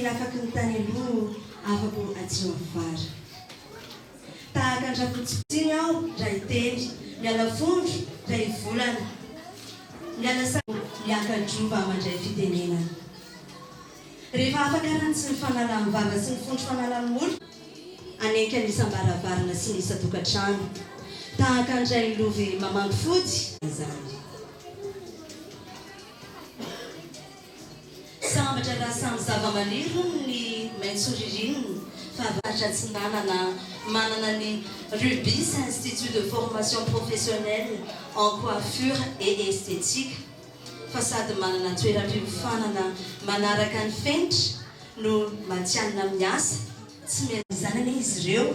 tsy afaky ny tany aloha afaka atsio vara tahaka andrafotsitsiny aho ray teny miala fondro ray volana miala sa miakadrova mandray fitenenana rehefa afaka rantsy ny fanalan'ny vava sy ny fondro fanalan'ny olo anenka ny isam-baravarana sy ny isa-tokantrano tahaka andray lovy mamango fody zany sambatra raha samy zava-maniry ny maitso ririniny fa avatra tsy manana ny Rubis Institut de formation professionnelle en coiffure et esthétique fa sady manana toeram-piofanana manaraka ny fenitra no matianina amin'ny asa tsy mety zanany izy ireo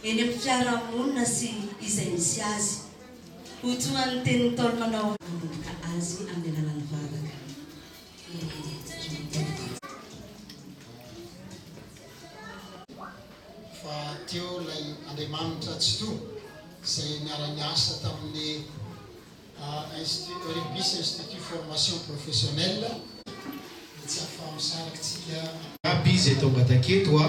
eny amin'ny fiarahamonina sy izay misy azy ho toa ny tenin'ny taolo manao manomboka azy amin'ny alalan'ny vavaka fa teo lay Andriamanitra tsy to izay niara-ny asa tamin'ny Rubis Institut formation professionnelle tsy afahamsarakytsika aby izay tonga taketo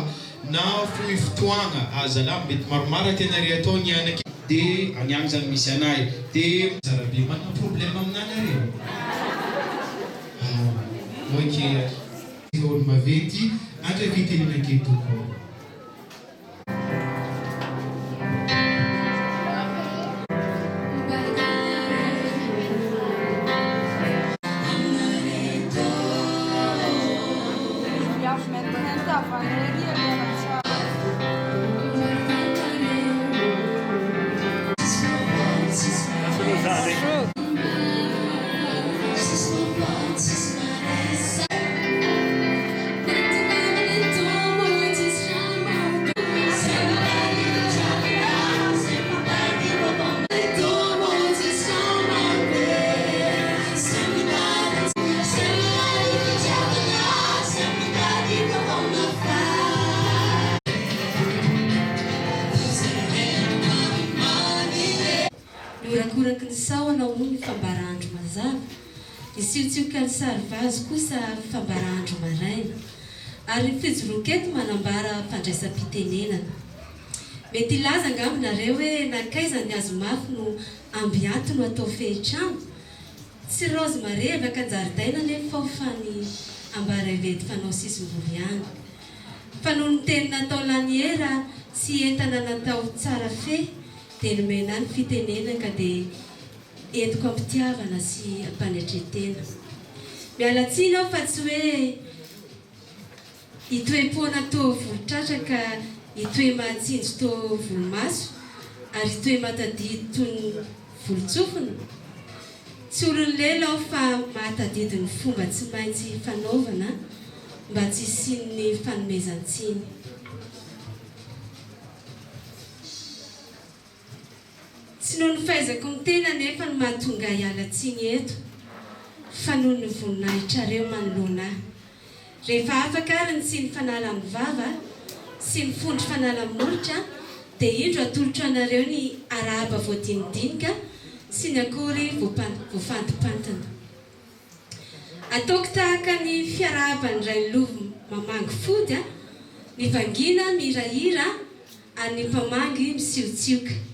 na fohy fotoagna azalahy mety maromaro tianare atao ny anaky dia agny zany misy anahy dia zarabe mana problème aminanareo oke olo mavety andra vitenena ketoko Urakoraky ny saona hoy ny fambarandro mazava isiotsiokka ny sary vazo kosa fambarandro maraina ary ny fijoroketo manambara fandraisam-pitenenana mety ilaza angambonareo hoe nakaiza ny azo mafy no ambianto no atao fehitrano tsy rozy marevaka anjaridaina nefa fa ny ambara ivety fanao sisim-boly ihany fa noho ny teny natao laniera sy entana natao tsara fe dia nomena ny fitenenana ka dia entiko ampitiavana sy ampanetretena mialatsiny aho fa tsy hoe hitoem-pona tao volotratraka hitoe mahantsinjo tao volomaso ary hitoe matadidy toy ny volontsofina tsy olony lela aho fa mahatadidy ny fomba tsy maintsy fanaovana mba tsy hisian'ny fanomezantsiny tsy noho ny fahaizako ny tena nefa no mahatonga hialatsiny eto fa noho ny voninahitrareo manoloana rehefa afaka ary ny sy ny fanala amin'ny vava sy ny fondry fanala amin'olotra dia indro atolotra anareo ny arahaba voadinidinika sy ny akory voafantipantana ataoko tahaka ny fiarahaba ny ray lovy mamangy fody ny vangina mihirahira ary ny mpamangy misiontsioka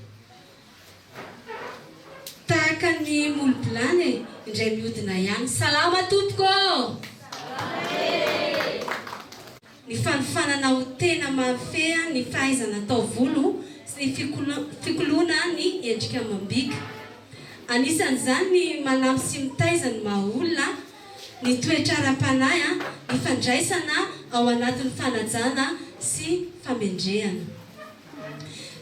tahaka ny molo-bilany indray mihodina ihany salama tompoko ny fanofanana ho tena mafea ny fahaizana tao volo sy ny fikoloana ny endrika mambika anisan'izany ny malamy sy mitaiza ny mahaolona ny toetrara-panahy ny fandraisana ao anatin'ny fanajana sy famendrehana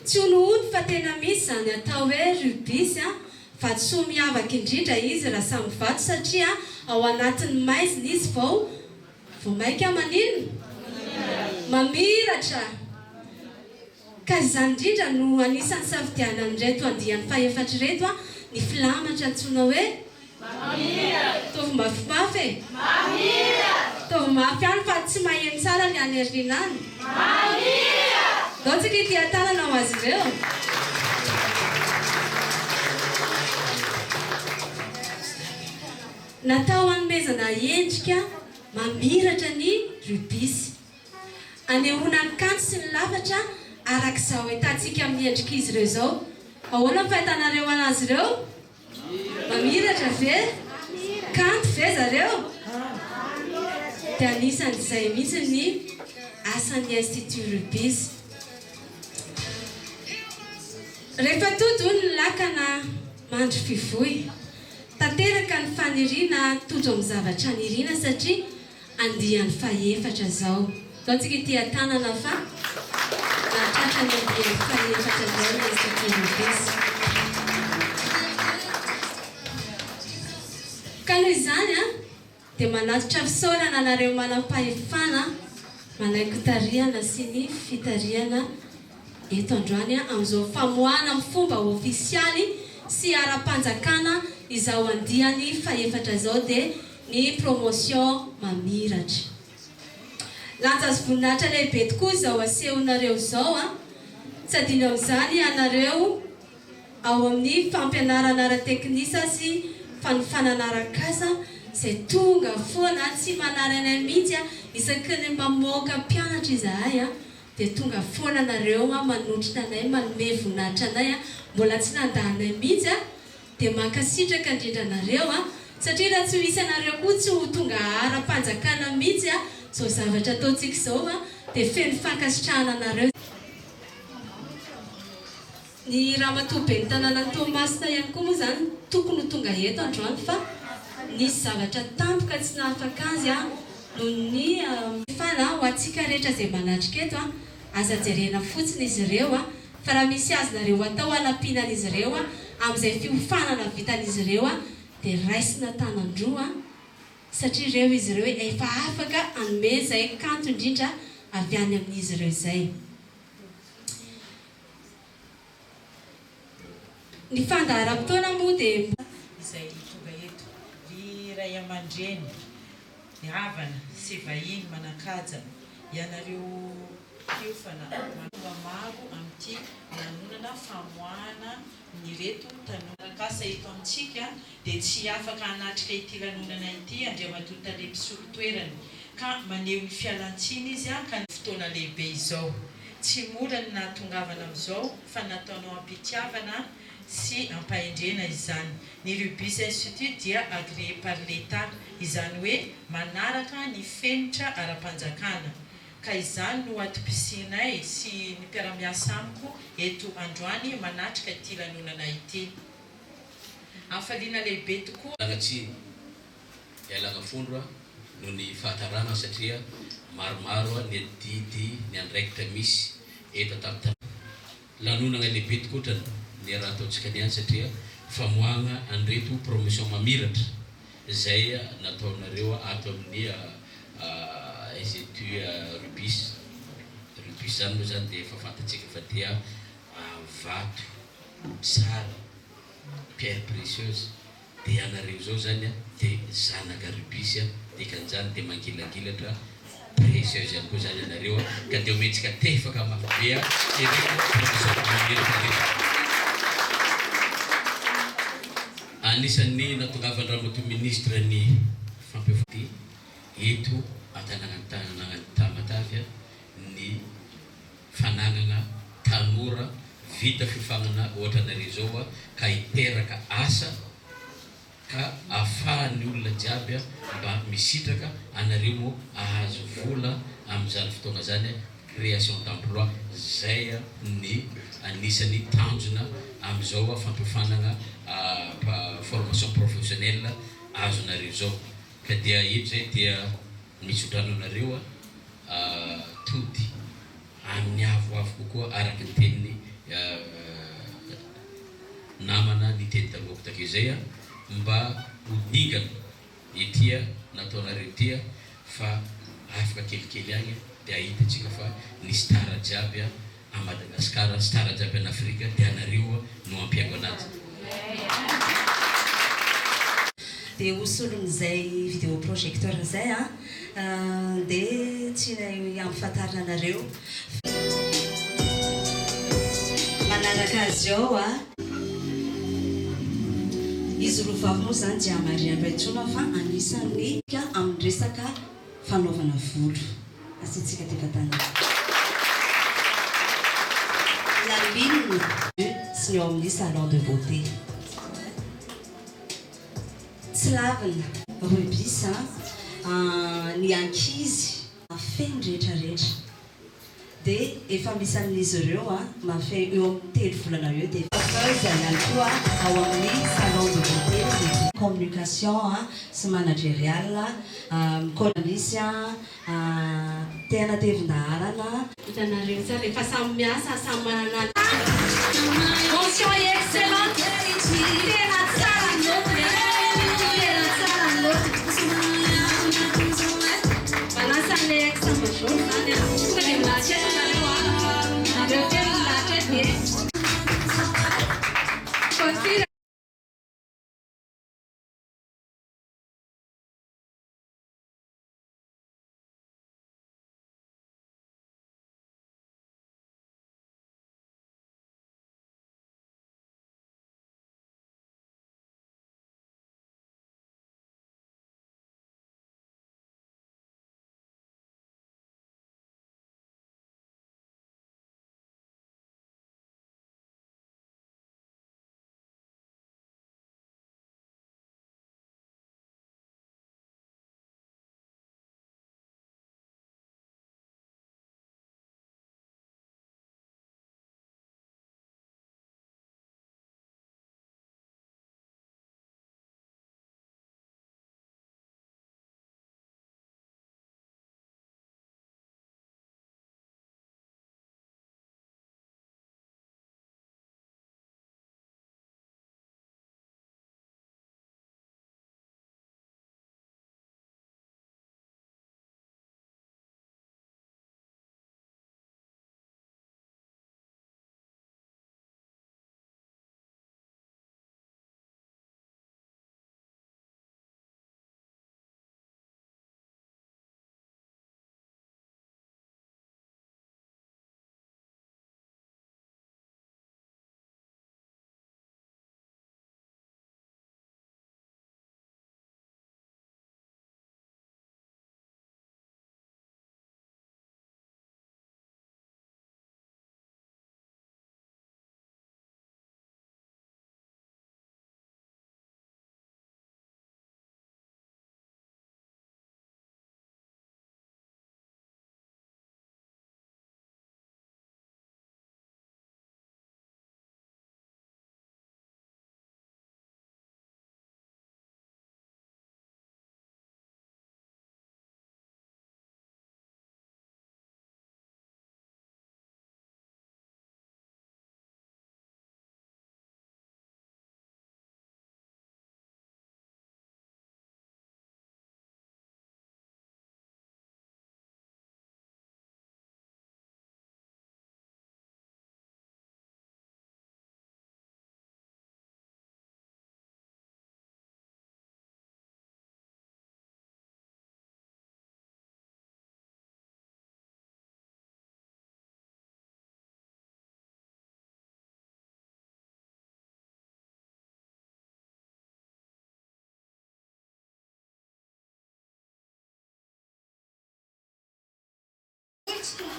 tsy honohony fa tena misy zany atao hoe Rubis vatsoa miavaka indrindra izy raha samy vato satria ao anatin'ny maizina izy vao maika manino mamiratra ka izany indrindra no anisan'ny safidianany reto andian'ny fahefatry reto ny filamatra antsoina hoe tovy mafimafy tovy mafy any fa tsy maheno tsara ny anerinany dao tsika ity atanana ho azy ireo natao hanomezana endrika mamiratra ny rubis. Anehoana ny kanto sy ny lafatra arak'izao hitantsika amin'ny endrika izy ireo zao. Ahoana ny fahitanareo anazy ireo? Mamiratra ve? Kanto ve zareo? Dia anisan'izay mihitsy ny asan'ny Institut Rubis. Rehefa todo ny lakana mandro fivoy, tanteraka ny faniriana tojo amin'ny zavatra niriana satria andian'ny faefatra zao. Zao tsika ity tanana fa natratra ny andian'ny faefatra zao ny Institut Rubis. Ka noho izany dia manatitra fisaorana anareo manam-pahefana, manaikotariana sy ny fitariana eto androany amin'izao famoahana amin'ny fomba ofisialy sy ara-panjakana izao andiany faefatra zao dia ny promotion mamiratra. Lanja sy voninahitra lehibe tokoa izao asehonareo zao tsy adino amin'izany anareo ao amin'ny fampianarana ara-teknisa sy fanofanana arak'asa izay tonga foana tsy manaranay mihitsy isaky ny mamoaka mpianatra izahay dia tonga foana nareo manotrina anay manome voninahitra anay mbola tsy nandahanay mihitsy dia mankasitraka indrindra nareo satria raha tsy ho isy anareo koa tsy ho tonga ara-panjakana mihitsy zao zavatra ataontsika izao dia feno fankasitrahana anareo. Ny ramatoabe ny tanàna Toamasina ihany koa moa zany tokony ho tonga eto androany fa nisy zavatra tampoka tsy nahafaka azy noho ny fana ho antsika rehetra izay manatrika eto aza jerena fotsiny izy ireo fa raha misy azy nareo atao hanampianan'izy ireo amin'izay fiofanana vitan'izy ireo dia raisina tanandroa satria ireo izy ireo efa afaka hanome izay kanto indrindra avy any amin'izy ireo izay. Ny fandaharam-potoana moa dia izay tonga eto ry ray aman-dreny ny havana sy vahiny manan-kaja ianareo fiofana manova maro amin'ity nanonana famoahana ny reto tanora-kasa eto amintsika dia tsy afaka hanatrika ity lanonana ity Andriamatoa Talebisolon-toerany ka maneho ny fialan-tsiny izy ka ny fotoana lehibe izao tsy mora ny nahatongavana amin'izao fa nataonao ampitiavana sy ampahendrena izany. Ny Rubis Institut dia agréé par l'État, izany hoe manaraka ny fenitra ara-panjakana. Ka izany no atopisinay sy ny mpiara-miasa amiko eto androany manatrika ity lanonana ity. Hafaliana lehibe tokoa. Lanatsiny ialana fondro noho ny fahatarana satria maromaro ny adidy ny andraikitra misy eto tamin'ny lanonana lehibe tokoa ny raha ataontsika niany satria famoahana anreto promotion mamiratra izay nataonareo ato amin'ny Institut Rubis. Rubis zany moa zany dia efa fantatsika fa dia vato tsara pierre précieuse dia anareo zao zany dia zanaka Rubis dia kan'izany dia mangilangilatra précieuse ihany koa zany anareo ka dia ometsika tefaka mafy be promotion mamiratra. Anisan'ny natongavany Ramatoa Ministra ny fampiafaty eto an-tanànan'ny Tamatavy ny fananana tanora vita fiofanana ohatra nareo zao ka hiteraka asa ka ahafahan'ny olona jiaby mba misitraka anareo moa ahazo vola amin'izany fotoana zany création d'emploi zay ny anisany tanjona amin'izao fampiafanana formation professionnelle azonareo zao ka dia ito zay dia misodrano anareo tody amin'ny avoavo kokoa araka ny teniny namana ny teny taloko takeo zay mba hodingana itya nataonareo tya fa afaka kelikely agny dia ahitatsika fa ny stara jiaby a Madagasikara stara jiaby an'Afrika dia anareo no ampiago anazy. Dia hosolon'izay vidéoprojecteur izay dia tsy ampifantarina anareo manaraka azy ao izy roa vavy moa zany dia Maria Mbaintsona fa anisan'ny amin'ny resaka fanaovana volo. Asitsika tevatany. La ligne sy ny ao amin'ny salon de beauté. Tsy lavina rubis ny ankizy mafeny rehetrarehetra. Dia efa misy amin'izy ireo mafeny eo amin'ny 3 volana eo dia ihany koa ao amin'ny salon de beauté communication sy managérial misy tena tevindaharana. Hitanareo tsara efa samy miasa samy manana mention excellente tena tsara manasany examen jaune zany tonga dia milatrareo nareo tena milatra dia coiffure.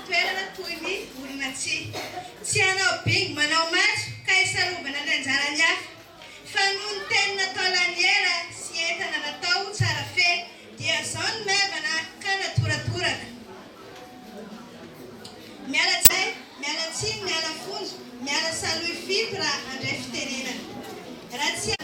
Toerana toy ny olona tsy hanao bingo manao matso ka isarovana ny anjarany hafa fa noho ny teny natao laniera sy entana natao tsara fe dia zao ny maivana ka natoratoraka. Miala tsay, miala tsiny, miala fonjo, miala saloy fito raha handray fitenenana. Raha tsy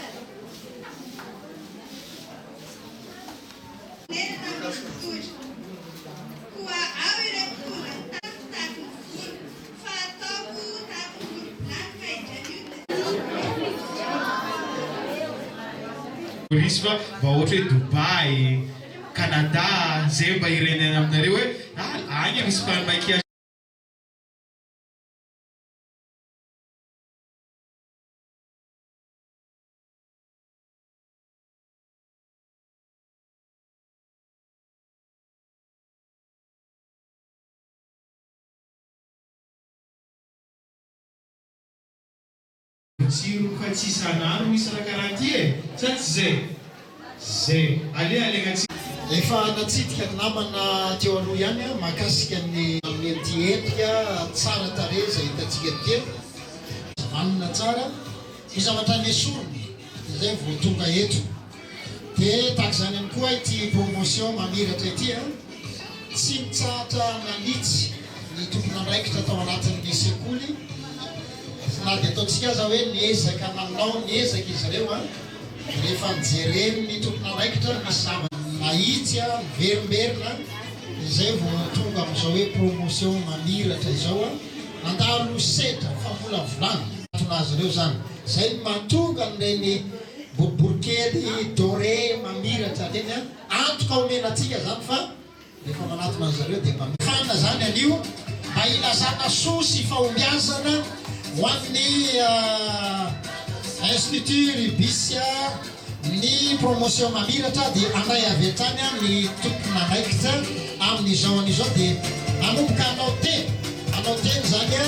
Risy fa mba ohatra hoe Dubai, Canada, zay mba irenena aminareo hoe agny misy makiazy. Tsiro fa tsy isan'andro misy raha karaha ty e, sa tsy zay? Zay, alea alegna efa natsitika namana teo aloha ihany a mahakasika ny dietika tsara tare zay hitatsika teo vanina tsara izavatra ny esorony zay vao tonga eto dia tahaka zany ihany koa ity promotion mamiratra ity a tsy mitsahatra nanitsy ny tompona andraikitra atao anatin'ny sekoly na dia ataontsika aza hoe niezaka nanao niezaka izy ireo a rehefa mijereny ny tompona andraikitra misy zava mahitsy a miverimberina izay vao tonga amin'izao hoe promotion mamiratra izao a nandalo setra fa mbola volany atonazy ireo zany zay mahatonga n'ireny boriborikely doré mamiratra reny a antoka omenatsika zany fa rehefa manatona azy zareo dia mamifana zany anio mba ilazana soa sy fahombiazana ho an'ny institut Rubisia ny promotion mamiratra dia andray avy hatrany a ny tompona raikitra amin'izao an'izao dia manomboka anao teny zany a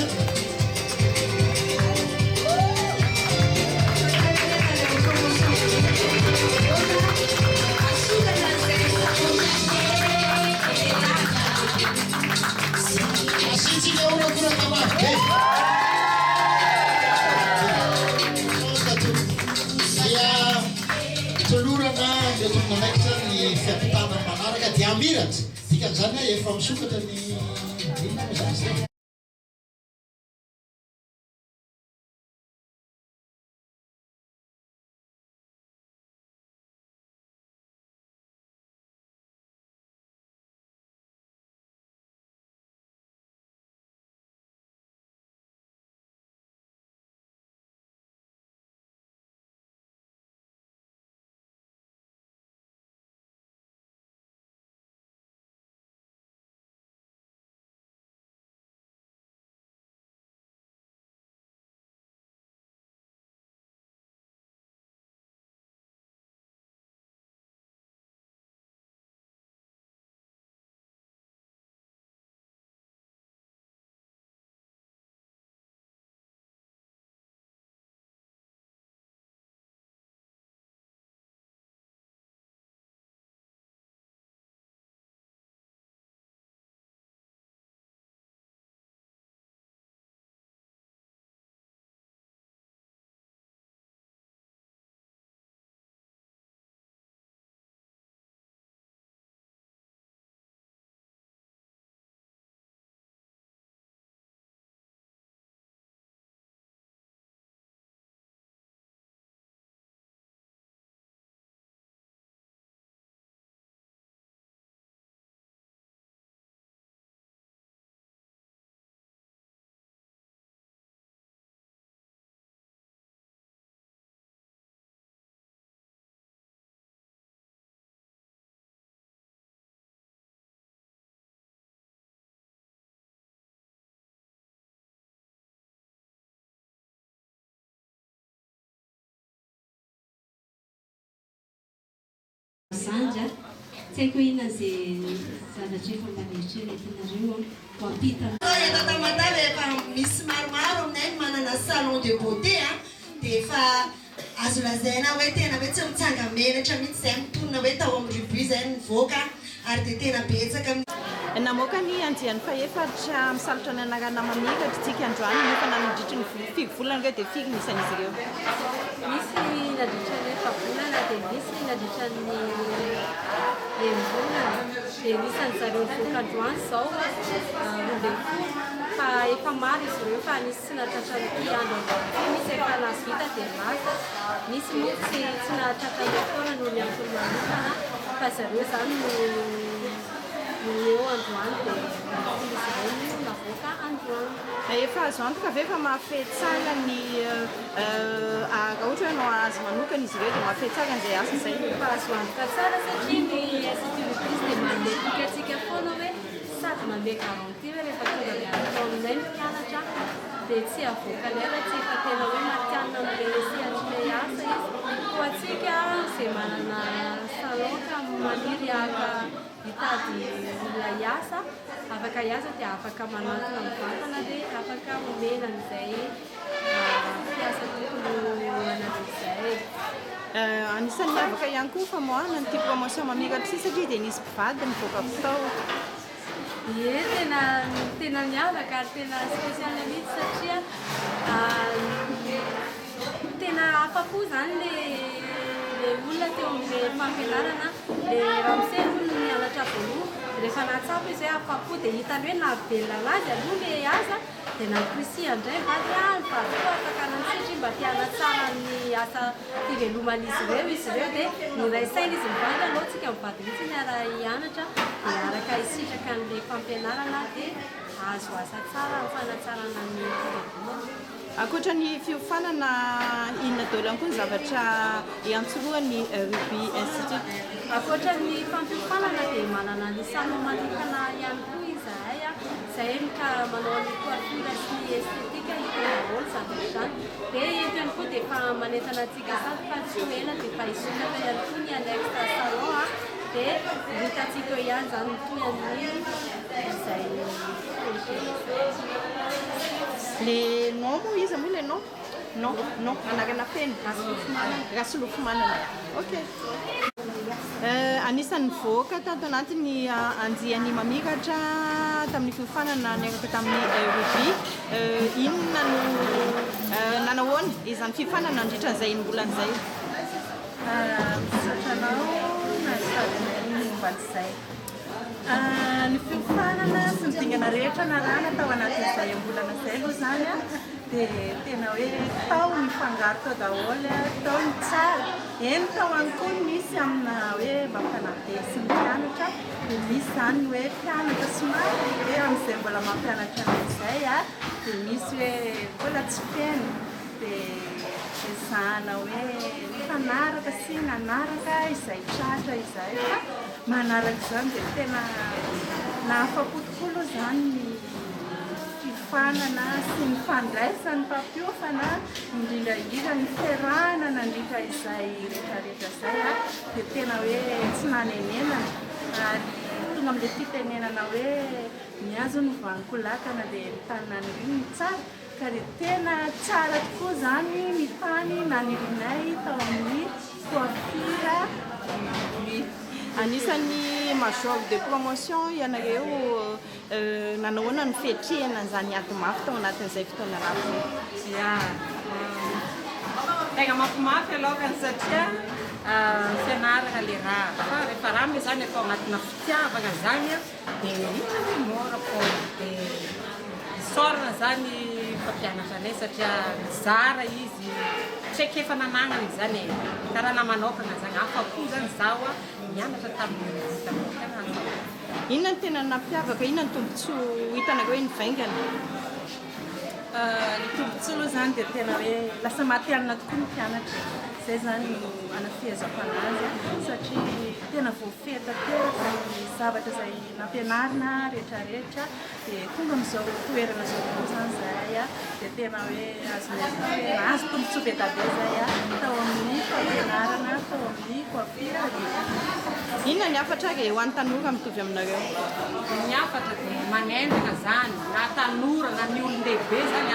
asitsika orakoraka marobe tolorana le tompona raikitra ny fiampitana manaraka dia amiratra dikan'izany a efa misokatra ny zany Sanja, tsy haiko inona zay zavatra efa mba nieritreretinareo ho ampita. Eto Tamatave efa misy maromaro aminay manana salon de beauté dia efa azo lazaina hoe tena hoe tsy mitsanga menatra mihitsy zay mitonona hoe tao amin'ny Rubis zay nivoaka ary dia tena betsaka. Namoaka ny andiany fahefaritra misalotra ny anarana mamiratra tsika androany nefa nanodritry ny firy volana ireo dia firy nisan'izy ireo. Misy nadritra ny efavolana dia misy nadritra ny enimbolana dia misy an'zareo nivoaka androany izao roambinifolo fa efa maro izy ireo fa nisy tsy nahatratra ny andro androany misy efa nahazo vita dia lasa misy moa tsy nahatratra ny foana noho ny antony manokana fa zareo zany no eo androany dia izy ireo no navoaka androany. Efa azo antoka ve fa mahafehy tsara ny raha ohatra hoe anao azy manokana izy ireo dia mahafehy tsara an'izay asa izay. Fa azo antoka tsara satria ny institut Rubis dia manome tikatsika foana hoe sady manome garantie hoe rehefa tonga mianatra aminay ny mpianatra dia tsy avoaka lera tsy efa tena hoe matianina amin'ilay sehatrinay asa izy. Ho antsika izay manana salon ka maniry aka hitady ilay asa afaka hiasa dia afaka manatona mivantana dia afaka omena an'izay mpiasa tokony anatizay. Anisan'ny miavaka ihany koa famoahana ny ty promotion mamiratra sy satria dia nisy mpivady nivoaka fitao. Ie, tena miavaka ary tena spesialy mihitsy satria tena afa-po zany le olona teo amin'ilay fampianarana. Raha misy olona mianatra voaloha rehefa natsapa izy hoe afa-po dia hitany hoe navelona anazy aloha le asa dia namporisy andray vady vady koa afaka nantsitry mba tiana ny asa fiveloman'izy ireo dia niraisaina izy mivady aloha tsika mivady mihitsy ny ara hianatra dia araka isitraka n'ilay fampianarana dia azo asa tsara ny fanatsarana ny fivelomana. Ankoatra ny fiofanana inona daholo koa ny zavatra iantsoroan'ny Rugby Institute. Ankoatra ny fampiofanana dia manana ny samy manokana ihany koa izahay izay ka manao ny coiffure sy ny estetika hitany daholo zavatra izany dia eto ihany koa dia efa manentana antsika sady fa tsy ho ela dia efa hisonaka ihany koa ny annexe salon dia hitantsika eo ihany zany toy amin'ny izay Le nom moa izy moa le nom? Non, anarana feno Rasolofo-manana. Ok. Anisan'ny voaka tato anatiny anjian'ny mamiratra tamin'ny fiofanana niaraka tamin'ny rugby. Inona no nanahoana izany fiofanana nandritran'izay mbolan'izay? Misatranao na sady momban'izay. Ny fiofanana sy ny dingana rehetra narana tao anatin'izay ambolana izay aloha zany dia tena hoe tao ny fangaro tao daholo tao ny tsara. Eny tao any koa misy amina hoe mampanabe sy ny mpianatra dia misy zany hoe mpianatra somary hoe amin'izay mbola mampianatra an'izay dia misy hoe mbola tsy feno dia zana hoe fanaraka sy nanaraka izay tratra izay manaraka izany dia tena nahafa-po tokoa zany ny fifanana sy ny fandraisany mpampiofana indrindraindrindra ny fiarahana nandritra izay rehetrarehetra izay dia tena hoe tsy nanenenana ary tonga amin'ilay fitenenana hoe miazo ny vankolakana dia ny tanàna io ny tsara ka dia tena tsara tokoa zany ny tany nanirinay tao amin'ny coiffure. Anisan'ny major de promotion ianareo nanahoana ny fetrehana an'izany ady mafy tao anatin'izay fotoana anatiny? Ia, tegna mafimafy alokany satria fianarana le raha fa rehefa raha moa zany atao anatina fitiavana zany dia mora foana dia isorana zany fampianatra anay satria zara izy tsy haiko efa nanagnana zany karaha namanokana zany afa-po zany zaho mianatra tamin'ny fianarana. Inona ny tena nampiavaka, inona ny tombontsoa hitanareo hoe nivaingana? Ny tombontsoa aloha zany dia tena hoe lasa matianina tokoa ny mpianatra. Izay zany no anafihazako anazy satria tena voafeta teraka ny zavatra izay nampianarina rehetrarehetra dia tonga amin'izao toerana izao zany zahay dia tena hoe azo tombontsoa be dabe zahay tao amin'ny fampianarana tao amin'ny coiffure. Inona ny afatra re ho an'ny tanora mitovy aminareo? Ny afatra dia manendaka zany na tanora na ny olon-dehibe zany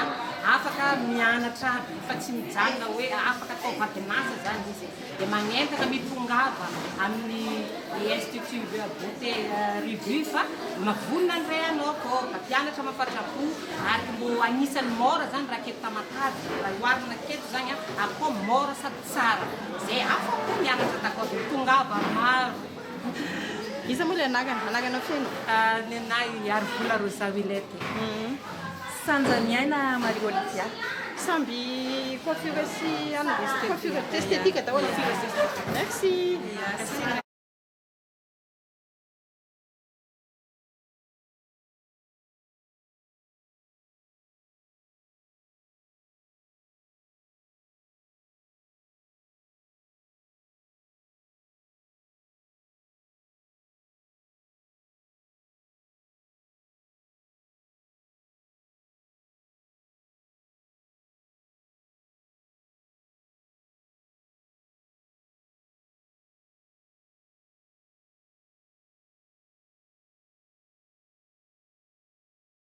afaka mianatra fa tsy mijanona hoe afaka atao vadinasa zany izy dia magnentana mitongava amin'ny institut beauté revue fa mavonina ny ray anao koa mampianatra mahafatrapo ary mbo anisan'ny mora zany raha keto tamatady raha hoarina keto zany ako mora sady tsara izay afaka mianatra takao dia mitongava maro. Iza moa le anarana feno? Ny anahy Arvola Rosavillette. Sanjaniaina Marie Olivia. Samby coiffure sy esthétique daholo. Merci.